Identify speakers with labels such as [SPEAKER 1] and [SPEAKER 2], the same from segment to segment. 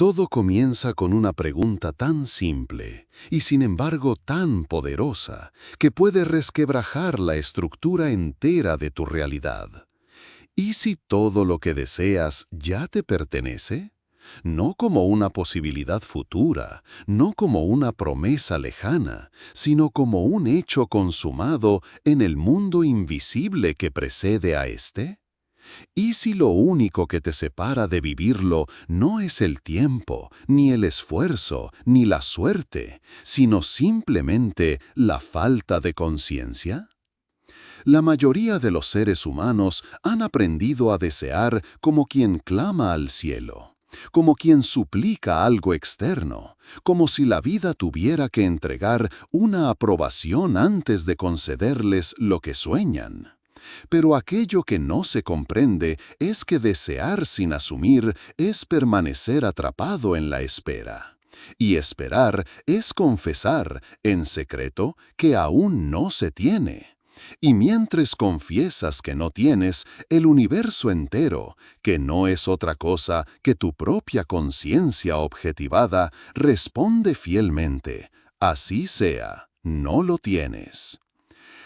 [SPEAKER 1] Todo comienza con una pregunta tan simple y sin embargo tan poderosa que puede resquebrajar la estructura entera de tu realidad. ¿Y si todo lo que deseas ya te pertenece? No como una posibilidad futura, no como una promesa lejana, sino como un hecho consumado en el mundo invisible que precede a este. ¿Y si lo único que te separa de vivirlo no es el tiempo, ni el esfuerzo, ni la suerte, sino simplemente la falta de conciencia? La mayoría de los seres humanos han aprendido a desear como quien clama al cielo, como quien suplica algo externo, como si la vida tuviera que entregar una aprobación antes de concederles lo que sueñan. Pero aquello que no se comprende es que desear sin asumir es permanecer atrapado en la espera. Y esperar es confesar, en secreto, que aún no se tiene. Y mientras confiesas que no tienes, el universo entero, que no es otra cosa que tu propia conciencia objetivada, responde fielmente: así sea, no lo tienes.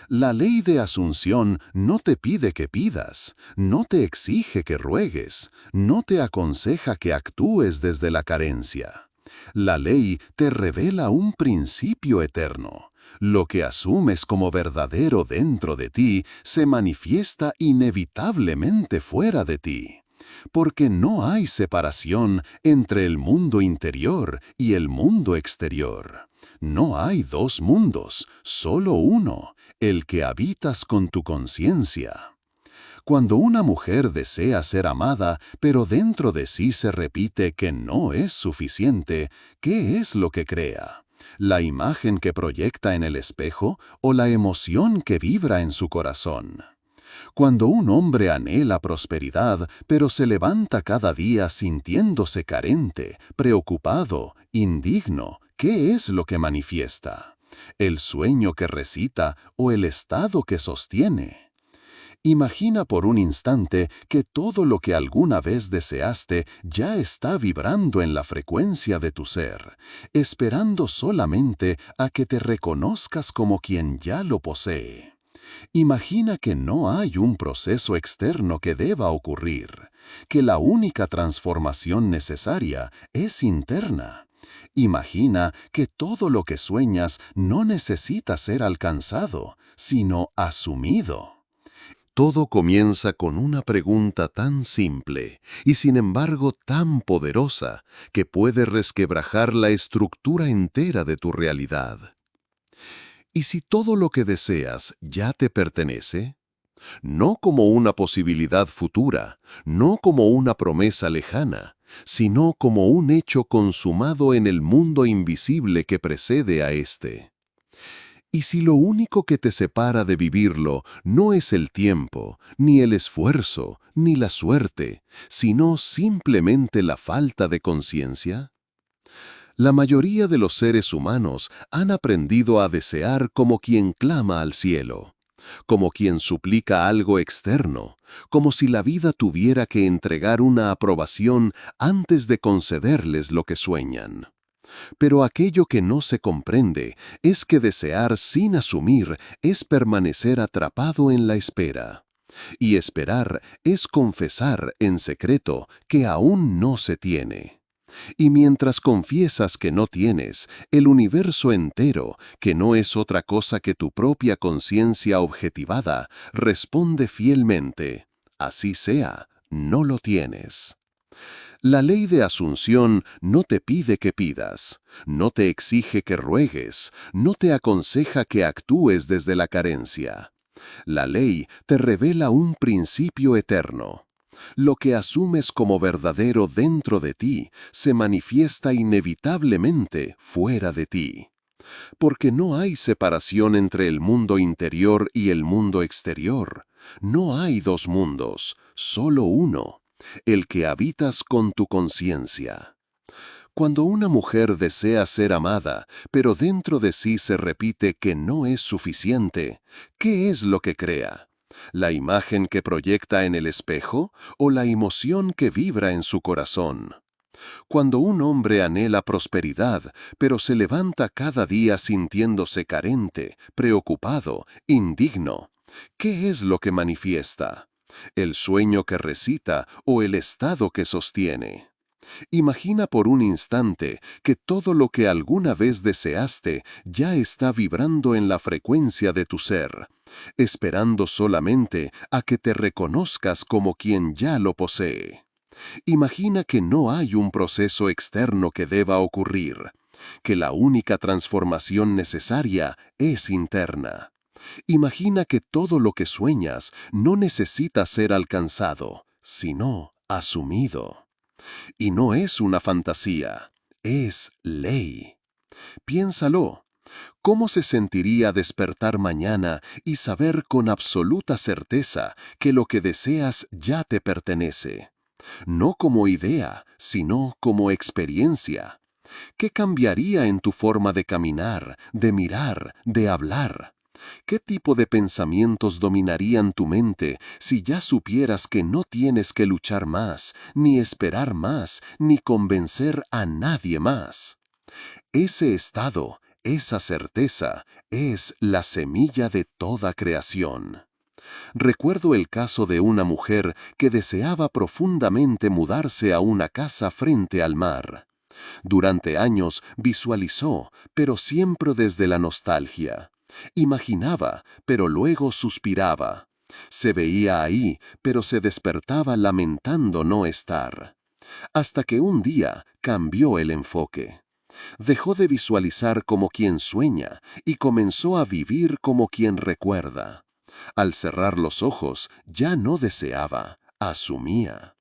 [SPEAKER 1] La ley de asunción no te pide que pidas, no te exige que ruegues, no te aconseja que actúes desde la carencia. La ley te revela un principio eterno. Lo que asumes como verdadero dentro de ti se manifiesta inevitablemente fuera de ti. Porque no hay separación entre el mundo interior y el mundo exterior. No hay dos mundos, solo uno, el que habitas con tu conciencia. Cuando una mujer desea ser amada, pero dentro de sí se repite que no es suficiente, ¿qué es lo que crea? ¿La imagen que proyecta en el espejo o la emoción que vibra en su corazón? Cuando un hombre anhela prosperidad, pero se levanta cada día sintiéndose carente, preocupado, indigno, ¿qué es lo que manifiesta? ¿El sueño que recita o el estado que sostiene? Imagina por un instante que todo lo que alguna vez deseaste ya está vibrando en la frecuencia de tu ser, esperando solamente a que te reconozcas como quien ya lo posee. Imagina que no hay un proceso externo que deba ocurrir, que la única transformación necesaria es interna. Imagina que todo lo que sueñas no necesita ser alcanzado, sino asumido. Todo comienza con una pregunta tan simple y sin embargo tan poderosa que puede resquebrajar la estructura entera de tu realidad. ¿Y si todo lo que deseas ya te pertenece? No como una posibilidad futura, no como una promesa lejana, sino como un hecho consumado en el mundo invisible que precede a este. ¿Y si lo único que te separa de vivirlo no es el tiempo, ni el esfuerzo, ni la suerte, sino simplemente la falta de conciencia? La mayoría de los seres humanos han aprendido a desear como quien clama al cielo, como quien suplica algo externo, como si la vida tuviera que entregar una aprobación antes de concederles lo que sueñan. Pero aquello que no se comprende es que desear sin asumir es permanecer atrapado en la espera. Y esperar es confesar en secreto que aún no se tiene. Y mientras confiesas que no tienes, el universo entero, que no es otra cosa que tu propia conciencia objetivada, responde fielmente: así sea, no lo tienes. La ley de asunción no te pide que pidas, no te exige que ruegues, no te aconseja que actúes desde la carencia. La ley te revela un principio eterno. Lo que asumes como verdadero dentro de ti se manifiesta inevitablemente fuera de ti. Porque no hay separación entre el mundo interior y el mundo exterior. No hay dos mundos, solo uno, el que habitas con tu conciencia. Cuando una mujer desea ser amada, pero dentro de sí se repite que no es suficiente, ¿qué es lo que crea? ¿La imagen que proyecta en el espejo o la emoción que vibra en su corazón? Cuando un hombre anhela prosperidad, pero se levanta cada día sintiéndose carente, preocupado, indigno, ¿qué es lo que manifiesta? ¿El sueño que recita o el estado que sostiene? Imagina por un instante que todo lo que alguna vez deseaste ya está vibrando en la frecuencia de tu ser, esperando solamente a que te reconozcas como quien ya lo posee. Imagina que no hay un proceso externo que deba ocurrir, que la única transformación necesaria es interna. Imagina que todo lo que sueñas no necesita ser alcanzado, sino asumido. Y no es una fantasía, es ley. Piénsalo. ¿Cómo se sentiría despertar mañana y saber con absoluta certeza que lo que deseas ya te pertenece? No como idea, sino como experiencia. ¿Qué cambiaría en tu forma de caminar, de mirar, de hablar? ¿Qué tipo de pensamientos dominarían tu mente si ya supieras que no tienes que luchar más, ni esperar más, ni convencer a nadie más? Ese estado, esa certeza, es la semilla de toda creación. Recuerdo el caso de una mujer que deseaba profundamente mudarse a una casa frente al mar. Durante años visualizó, pero siempre desde la nostalgia. Imaginaba, pero luego suspiraba. Se veía ahí, pero se despertaba lamentando no estar. Hasta que un día cambió el enfoque. Dejó de visualizar como quien sueña y comenzó a vivir como quien recuerda. Al cerrar los ojos, ya no deseaba, asumía.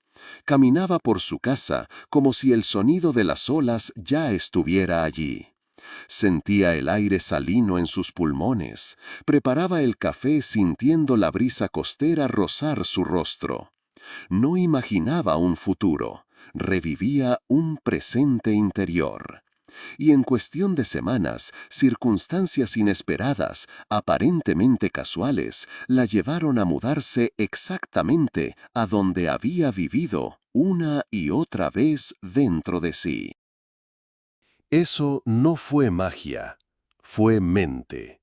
[SPEAKER 1] Caminaba por su casa como si el sonido de las olas ya estuviera allí. Sentía el aire salino en sus pulmones, preparaba el café sintiendo la brisa costera rozar su rostro. No imaginaba un futuro, revivía un presente interior. Y en cuestión de semanas, circunstancias inesperadas, aparentemente casuales, la llevaron a mudarse exactamente a donde había vivido una y otra vez dentro de sí. Eso no fue magia, fue mente.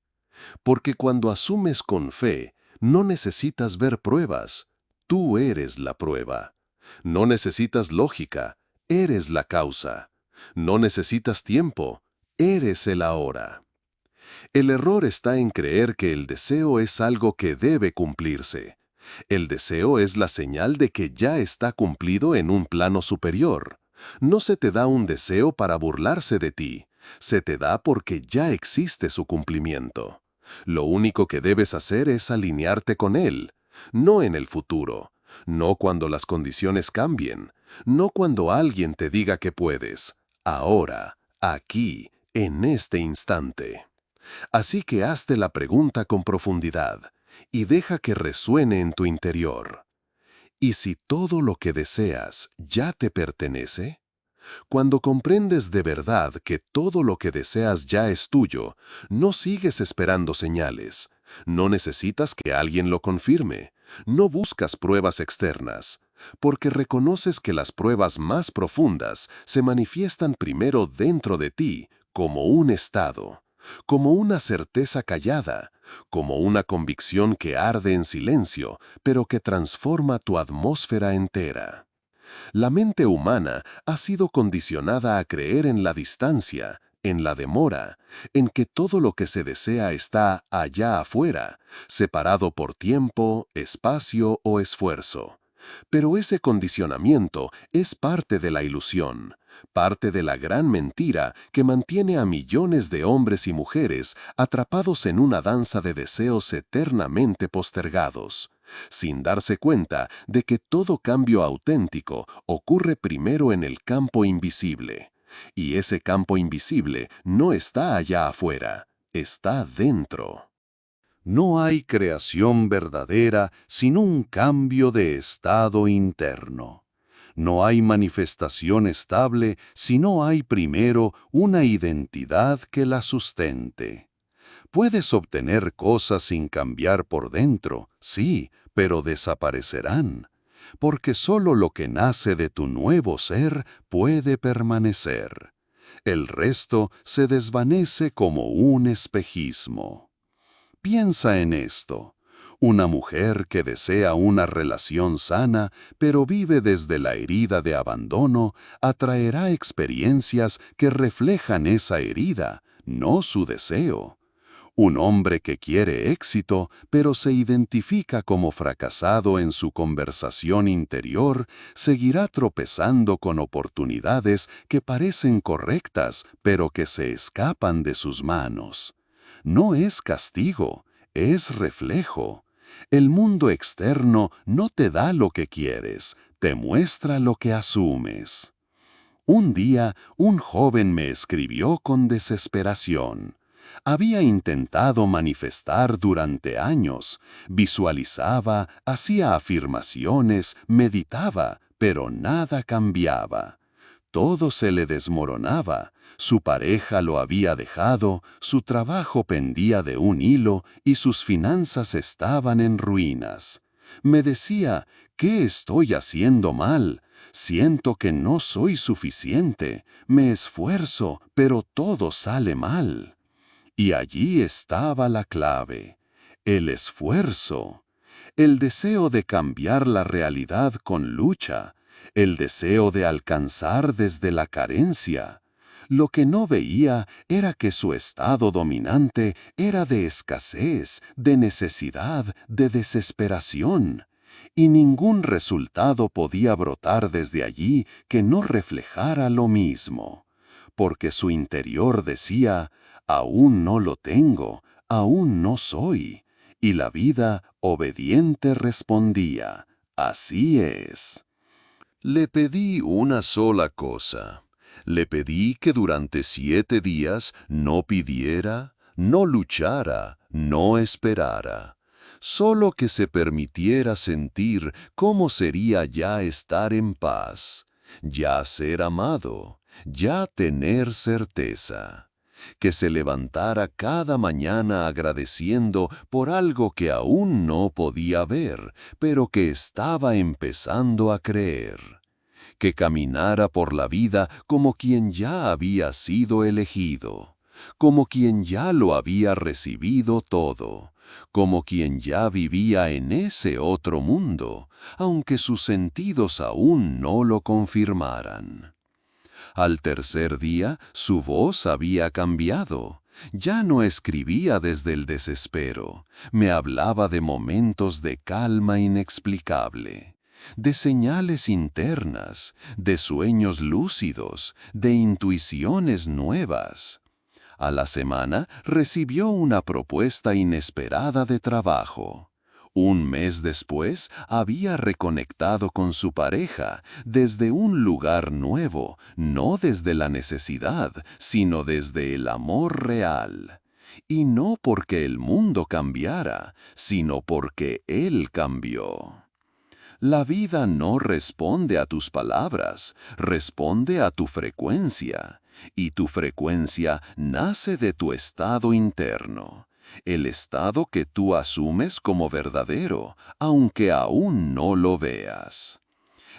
[SPEAKER 1] Porque cuando asumes con fe, no necesitas ver pruebas, tú eres la prueba. No necesitas lógica, eres la causa. No necesitas tiempo, eres el ahora. El error está en creer que el deseo es algo que debe cumplirse. El deseo es la señal de que ya está cumplido en un plano superior. No se te da un deseo para burlarse de ti, se te da porque ya existe su cumplimiento. Lo único que debes hacer es alinearte con él, no en el futuro, no cuando las condiciones cambien, no cuando alguien te diga que puedes, ahora, aquí, en este instante. Así que hazte la pregunta con profundidad y deja que resuene en tu interior. ¿Y si todo lo que deseas ya te pertenece? Cuando comprendes de verdad que todo lo que deseas ya es tuyo, no sigues esperando señales, no necesitas que alguien lo confirme, no buscas pruebas externas, porque reconoces que las pruebas más profundas se manifiestan primero dentro de ti como un estado, como una certeza callada, como una convicción que arde en silencio, pero que transforma tu atmósfera entera. La mente humana ha sido condicionada a creer en la distancia, en la demora, en que todo lo que se desea está allá afuera, separado por tiempo, espacio o esfuerzo. Pero ese condicionamiento es parte de la ilusión, parte de la gran mentira que mantiene a millones de hombres y mujeres atrapados en una danza de deseos eternamente postergados, sin darse cuenta de que todo cambio auténtico ocurre primero en el campo invisible. Y ese campo invisible no está allá afuera, está dentro. No hay creación verdadera sin un cambio de estado interno. No hay manifestación estable si no hay primero una identidad que la sustente. Puedes obtener cosas sin cambiar por dentro, sí, pero desaparecerán. porque solo lo que nace de tu nuevo ser puede permanecer. El resto se desvanece como un espejismo. Piensa en esto. Una mujer que desea una relación sana, pero vive desde la herida de abandono, atraerá experiencias que reflejan esa herida, no su deseo. Un hombre que quiere éxito, pero se identifica como fracasado en su conversación interior, seguirá tropezando con oportunidades que parecen correctas, pero que se escapan de sus manos. No es castigo, es reflejo. El mundo externo no te da lo que quieres, te muestra lo que asumes. Un día, un joven me escribió con desesperación. Había intentado manifestar durante años, visualizaba, hacía afirmaciones, meditaba, pero nada cambiaba. Todo se le desmoronaba, su pareja lo había dejado, su trabajo pendía de un hilo y sus finanzas estaban en ruinas. Me decía, ¿qué estoy haciendo mal? Siento que no soy suficiente, me esfuerzo, pero todo sale mal. Y allí estaba la clave, el esfuerzo, el deseo de cambiar la realidad con lucha, el deseo de alcanzar desde la carencia. Lo que no veía era que su estado dominante era de escasez, de necesidad, de desesperación, y ningún resultado podía brotar desde allí que no reflejara lo mismo, porque su interior decía, aún no lo tengo, aún no soy, y la vida obediente respondía, así es. Le pedí una sola cosa. Le pedí que durante 7 días no pidiera, no luchara, no esperara. Solo que se permitiera sentir cómo sería ya estar en paz, ya ser amado, ya tener certeza. Que se levantara cada mañana agradeciendo por algo que aún no podía ver, pero que estaba empezando a creer. Que caminara por la vida como quien ya había sido elegido, como quien ya lo había recibido todo, como quien ya vivía en ese otro mundo, aunque sus sentidos aún no lo confirmaran. Al tercer día, su voz había cambiado. Ya no escribía desde el desespero, me hablaba de momentos de calma inexplicable, de señales internas, de sueños lúcidos, de intuiciones nuevas. A la semana recibió una propuesta inesperada de trabajo. Un mes después había reconectado con su pareja desde un lugar nuevo, no desde la necesidad, sino desde el amor real. Y no porque el mundo cambiara, sino porque él cambió. La vida no responde a tus palabras, responde a tu frecuencia, y tu frecuencia nace de tu estado interno, el estado que tú asumes como verdadero, aunque aún no lo veas.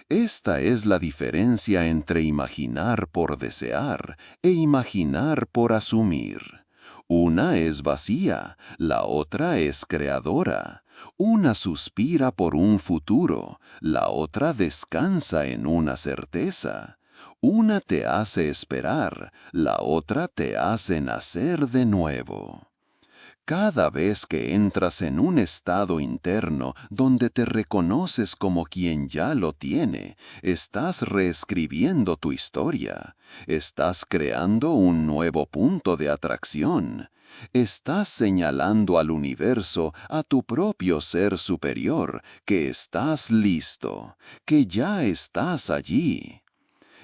[SPEAKER 1] Esta es la diferencia entre imaginar por desear e imaginar por asumir. Una es vacía, la otra es creadora. Una suspira por un futuro, la otra descansa en una certeza. Una te hace esperar, la otra te hace nacer de nuevo. Cada vez que entras en un estado interno donde te reconoces como quien ya lo tiene, estás reescribiendo tu historia, estás creando un nuevo punto de atracción, estás señalando al universo, a tu propio ser superior, que estás listo, que ya estás allí.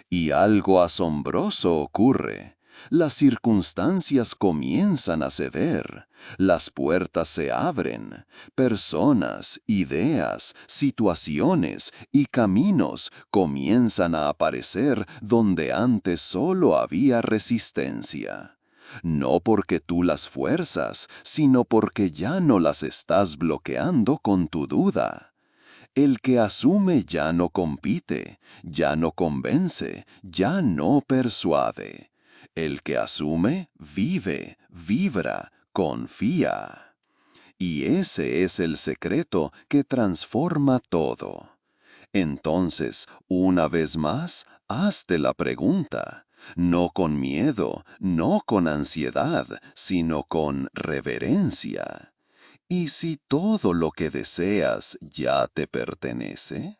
[SPEAKER 1] Y algo asombroso ocurre. Las circunstancias comienzan a ceder, las puertas se abren, personas, ideas, situaciones y caminos comienzan a aparecer donde antes solo había resistencia. No porque tú las fuerzas, sino porque ya no las estás bloqueando con tu duda. El que asume ya no compite, ya no convence, ya no persuade. El que asume, vive, vibra, confía. Y ese es el secreto que transforma todo. Entonces, una vez más, hazte la pregunta, no con miedo, no con ansiedad, sino con reverencia. ¿Y si todo lo que deseas ya te pertenece?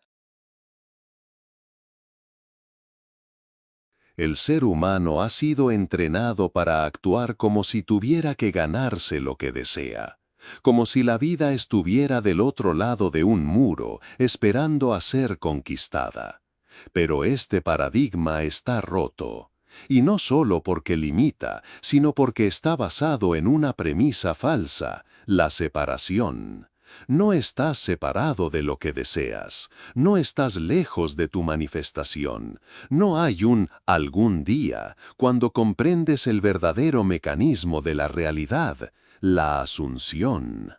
[SPEAKER 1] El ser humano ha sido entrenado para actuar como si tuviera que ganarse lo que desea, como si la vida estuviera del otro lado de un muro, esperando a ser conquistada. Pero este paradigma está roto, y no solo porque limita, sino porque está basado en una premisa falsa, la separación. No estás separado de lo que deseas, no estás lejos de tu manifestación, no hay un algún día cuando comprendes el verdadero mecanismo de la realidad, la asunción.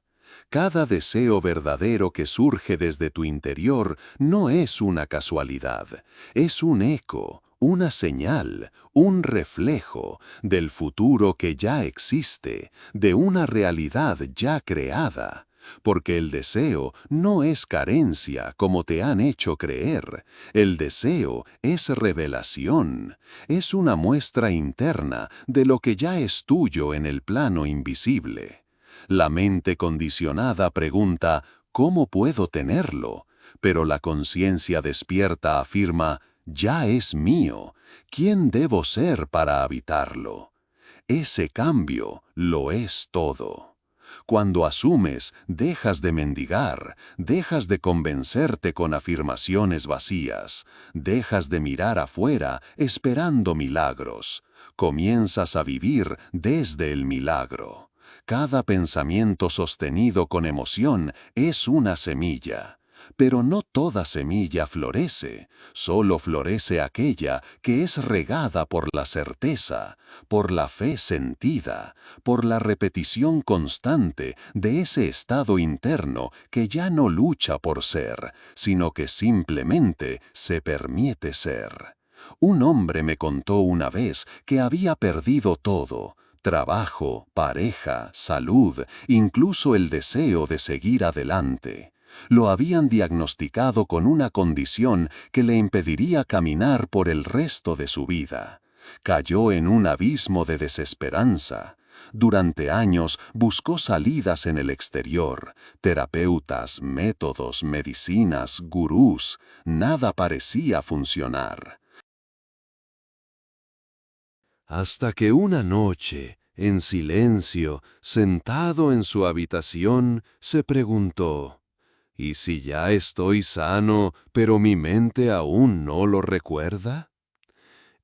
[SPEAKER 1] Cada deseo verdadero que surge desde tu interior no es una casualidad, es un eco, una señal, un reflejo del futuro que ya existe, de una realidad ya creada. Porque el deseo no es carencia como te han hecho creer. El deseo es revelación, es una muestra interna de lo que ya es tuyo en el plano invisible. La mente condicionada pregunta, ¿cómo puedo tenerlo? Pero la conciencia despierta afirma, ya es mío. ¿Quién debo ser para habitarlo? Ese cambio lo es todo. Cuando asumes, dejas de mendigar, dejas de convencerte con afirmaciones vacías, dejas de mirar afuera esperando milagros, comienzas a vivir desde el milagro. Cada pensamiento sostenido con emoción es una semilla. Pero no toda semilla florece, solo florece aquella que es regada por la certeza, por la fe sentida, por la repetición constante de ese estado interno que ya no lucha por ser, sino que simplemente se permite ser. Un hombre me contó una vez que había perdido todo: trabajo, pareja, salud, incluso el deseo de seguir adelante. Lo habían diagnosticado con una condición que le impediría caminar por el resto de su vida. Cayó en un abismo de desesperanza. Durante años buscó salidas en el exterior, terapeutas, métodos, medicinas, gurús. Nada parecía funcionar. Hasta que una noche, en silencio, sentado en su habitación, se preguntó: ¿y si ya estoy sano, pero mi mente aún no lo recuerda?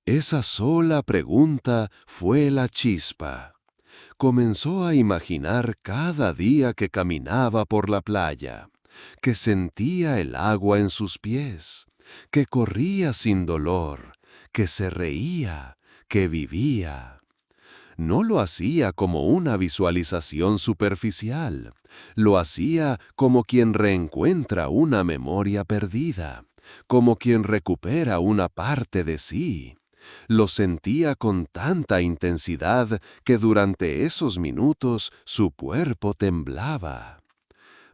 [SPEAKER 1] Esa sola pregunta fue la chispa. Comenzó a imaginar cada día que caminaba por la playa, que sentía el agua en sus pies, que corría sin dolor, que se reía, que vivía. No lo hacía como una visualización superficial, lo hacía como quien reencuentra una memoria perdida, como quien recupera una parte de sí. Lo sentía con tanta intensidad que durante esos minutos su cuerpo temblaba.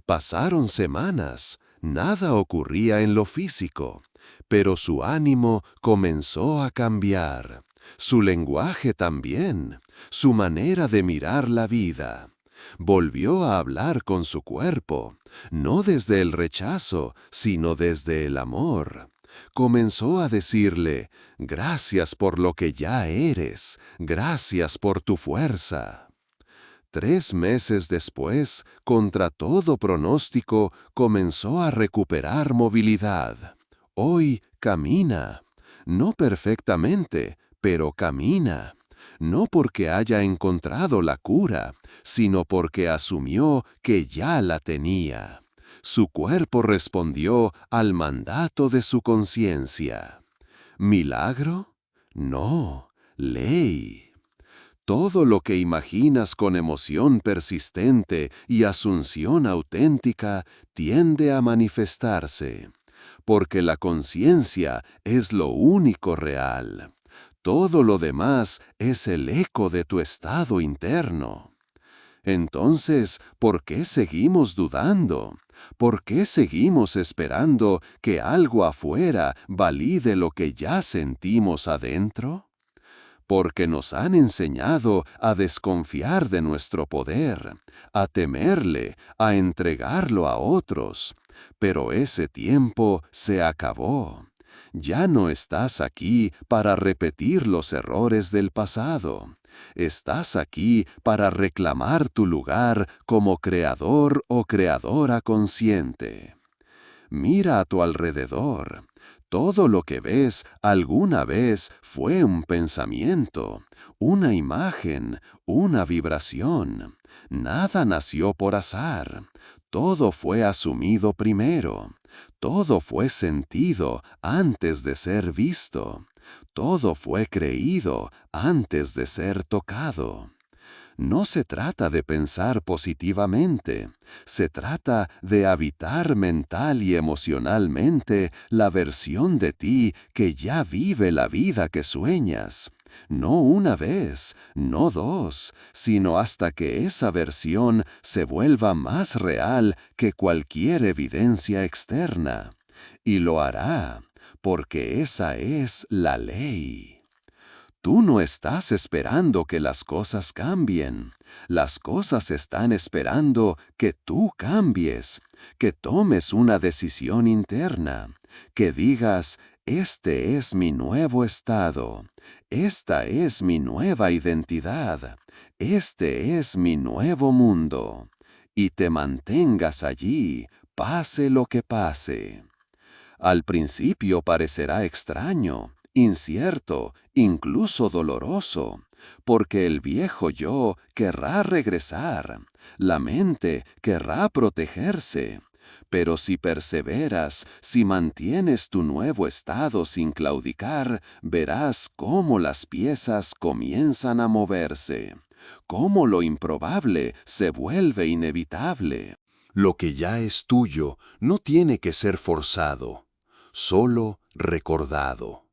[SPEAKER 1] Pasaron semanas, nada ocurría en lo físico, pero su ánimo comenzó a cambiar, su lenguaje también, su manera de mirar la vida. Volvió a hablar con su cuerpo, no desde el rechazo, sino desde el amor. Comenzó a decirle: gracias por lo que ya eres, gracias por tu fuerza. 3 meses después, contra todo pronóstico, comenzó a recuperar movilidad. Hoy camina, no perfectamente, pero camina. No porque haya encontrado la cura, sino porque asumió que ya la tenía. Su cuerpo respondió al mandato de su conciencia. ¿Milagro? No, ley. Todo lo que imaginas con emoción persistente y asunción auténtica tiende a manifestarse, porque la conciencia es lo único real. Todo lo demás es el eco de tu estado interno. Entonces, ¿por qué seguimos dudando? ¿Por qué seguimos esperando que algo afuera valide lo que ya sentimos adentro? Porque nos han enseñado a desconfiar de nuestro poder, a temerle, a entregarlo a otros. Pero ese tiempo se acabó. Ya no estás aquí para repetir los errores del pasado. Estás aquí para reclamar tu lugar como creador o creadora consciente. Mira a tu alrededor. Todo lo que ves alguna vez fue un pensamiento, una imagen, una vibración. Nada nació por azar. Todo fue asumido primero. Todo fue sentido antes de ser visto. Todo fue creído antes de ser tocado. No se trata de pensar positivamente, se trata de habitar mental y emocionalmente la versión de ti que ya vive la vida que sueñas. No una vez, no dos, sino hasta que esa versión se vuelva más real que cualquier evidencia externa. Y lo hará, porque esa es la ley. Tú no estás esperando que las cosas cambien. Las cosas están esperando que tú cambies, que tomes una decisión interna, que digas, este es mi nuevo estado, esta es mi nueva identidad, este es mi nuevo mundo, y te mantengas allí, pase lo que pase. Al principio parecerá extraño, incierto, incluso doloroso, porque el viejo yo querrá regresar, la mente querrá protegerse. Pero si perseveras, si mantienes tu nuevo estado sin claudicar, verás cómo las piezas comienzan a moverse, cómo lo improbable se vuelve inevitable. Lo que ya es tuyo no tiene que ser forzado, solo recordado.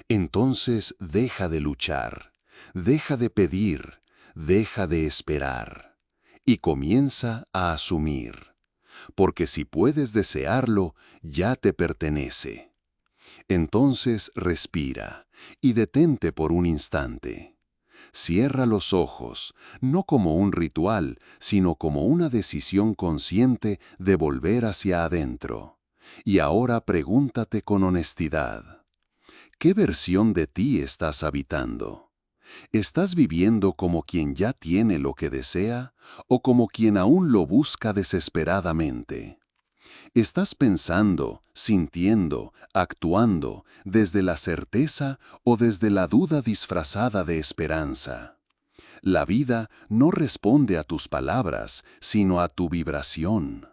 [SPEAKER 1] Entonces deja de luchar, deja de pedir, deja de esperar y comienza a asumir, porque si puedes desearlo, ya te pertenece. Entonces respira y detente por un instante. Cierra los ojos, no como un ritual, sino como una decisión consciente de volver hacia adentro. Y ahora pregúntate con honestidad. ¿Qué versión de ti estás habitando? ¿Estás viviendo como quien ya tiene lo que desea o como quien aún lo busca desesperadamente? ¿Estás pensando, sintiendo, actuando desde la certeza o desde la duda disfrazada de esperanza? La vida no responde a tus palabras, sino a tu vibración.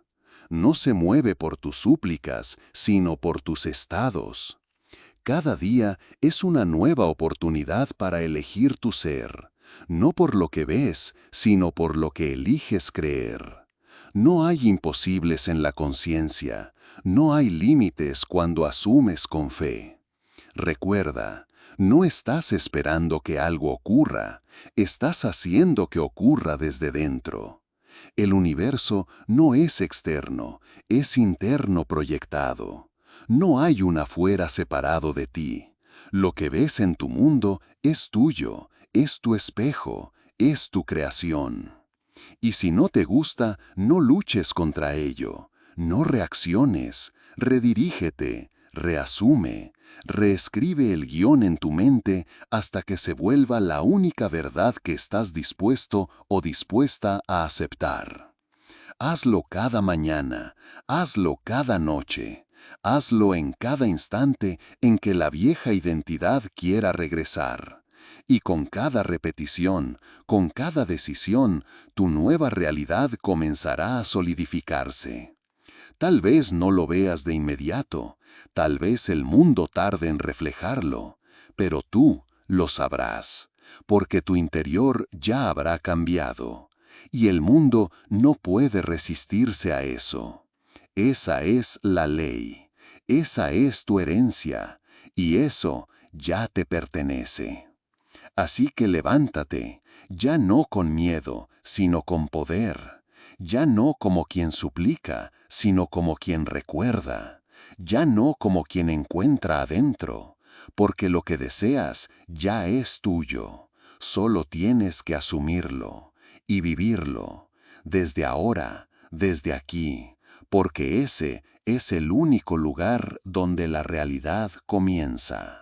[SPEAKER 1] No se mueve por tus súplicas, sino por tus estados. Cada día es una nueva oportunidad para elegir tu ser, no por lo que ves, sino por lo que eliges creer. No hay imposibles en la conciencia, no hay límites cuando asumes con fe. Recuerda, no estás esperando que algo ocurra, estás haciendo que ocurra desde dentro. El universo no es externo, es interno proyectado. No hay un afuera separado de ti. Lo que ves en tu mundo es tuyo, es tu espejo, es tu creación. Y si no te gusta, no luches contra ello, no reacciones, redirígete, reasume, reescribe el guión en tu mente hasta que se vuelva la única verdad que estás dispuesto o dispuesta a aceptar. Hazlo cada mañana, hazlo cada noche, hazlo en cada instante en que la vieja identidad quiera regresar. Y con cada repetición, con cada decisión, tu nueva realidad comenzará a solidificarse. Tal vez no lo veas de inmediato, tal vez el mundo tarde en reflejarlo, pero tú lo sabrás, porque tu interior ya habrá cambiado, y el mundo no puede resistirse a eso. Esa es la ley, esa es tu herencia, y eso ya te pertenece. Así que levántate, ya no con miedo, sino con poder, ya no como quien suplica, sino como quien recuerda, ya no como quien encuentra adentro, porque lo que deseas ya es tuyo, solo tienes que asumirlo y vivirlo, desde ahora, desde aquí, porque ese es el único lugar donde la realidad comienza.